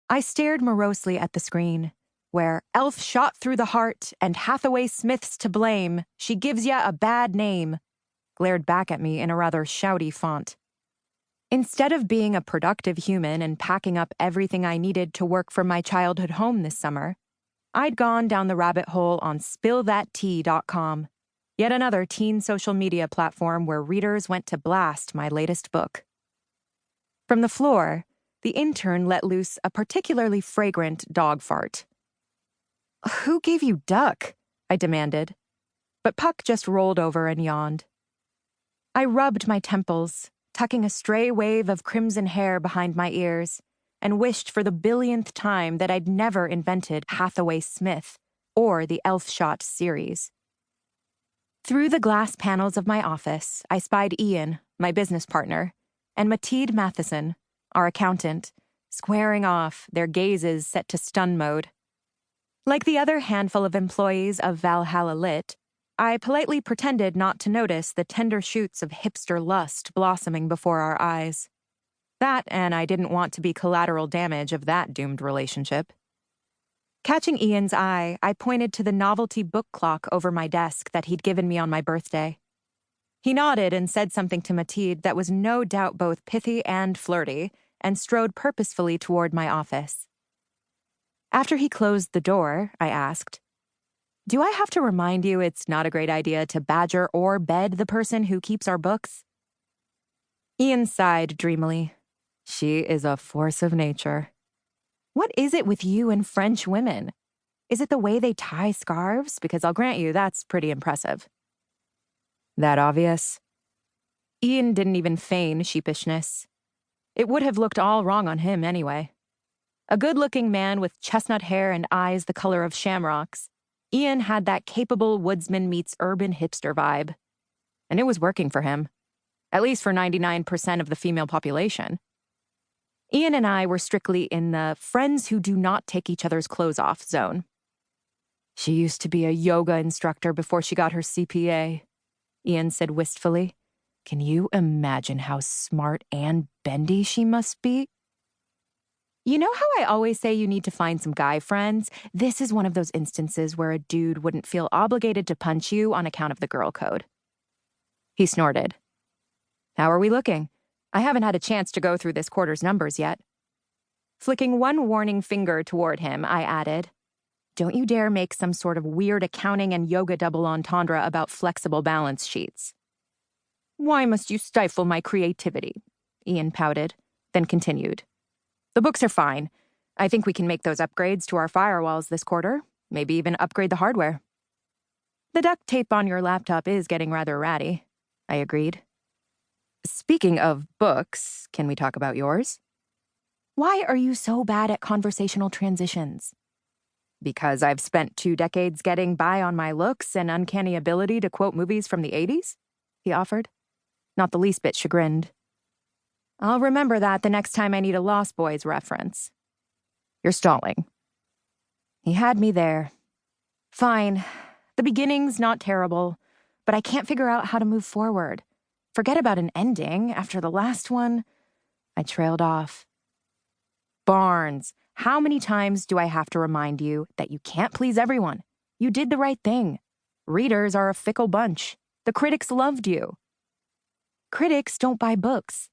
I stared morosely at the screen, where elf shot through the heart and Hathaway Smith's to blame, she gives ya a bad name, glared back at me in a rather shouty font. Instead of being a productive human and packing up everything I needed to work from my childhood home this summer, I'd gone down the rabbit hole on spillthattea.com, yet another teen social media platform where readers went to blast my latest book. From the floor, the intern let loose a particularly fragrant dog fart. "Who gave you duck?" I demanded, but Puck just rolled over and yawned. I rubbed my temples, tucking a stray wave of crimson hair behind my ears, and wished for the billionth time that I'd never invented Hathaway Smith or the Elf Shot series. Through the glass panels of my office, I spied Ian, my business partner, and Mateed Matheson, our accountant, squaring off, their gazes set to stun mode. Like the other handful of employees of Valhalla Lit, I politely pretended not to notice the tender shoots of hipster lust blossoming before our eyes. That, and I didn't want to be collateral damage of that doomed relationship. Catching Ian's eye, I pointed to the novelty book clock over my desk that he'd given me on my birthday. He nodded and said something to Mateed that was no doubt both pithy and flirty, and strode purposefully toward my office. After he closed the door, I asked, "Do I have to remind you it's not a great idea to badger or bed the person who keeps our books?" Ian sighed dreamily. "She is a force of nature." "What is it with you and French women? Is it the way they tie scarves? Because I'll grant you that's pretty impressive." "That obvious?" Ian didn't even feign sheepishness. It would have looked all wrong on him anyway. A good-looking man with chestnut hair and eyes the color of shamrocks, Ian had that capable woodsman meets urban hipster vibe. And it was working for him. At least for 99% of the female population. Ian and I were strictly in the friends who do not take each other's clothes off zone. "She used to be a yoga instructor before she got her CPA," Ian said wistfully. "Can you imagine how smart and bendy she must be?" You know how I always say you need to find some guy friends? This is one of those instances where a dude wouldn't feel obligated to punch you on account of the girl code. He snorted. "How are we looking? I haven't had a chance to go through this quarter's numbers yet." Flicking one warning finger toward him, I added, "Don't you dare make some sort of weird accounting and yoga double entendre about flexible balance sheets." "Why must you stifle my creativity?" Ian pouted, then continued. "The books are fine. I think we can make those upgrades to our firewalls this quarter, maybe even upgrade the hardware." "The duct tape on your laptop is getting rather ratty," I agreed. "Speaking of books, can we talk about yours?" "Why are you so bad at conversational transitions?" "Because I've spent 2 decades getting by on my looks and uncanny ability to quote movies from the 80s, he offered, not the least bit chagrined. "I'll remember that the next time I need a Lost Boys reference." "You're stalling." He had me there. "Fine. The beginning's not terrible, but I can't figure out how to move forward. Forget about an ending after the last one." I trailed off. "Barnes, how many times do I have to remind you that you can't please everyone? You did the right thing. Readers are a fickle bunch. The critics loved you." "Critics don't buy books.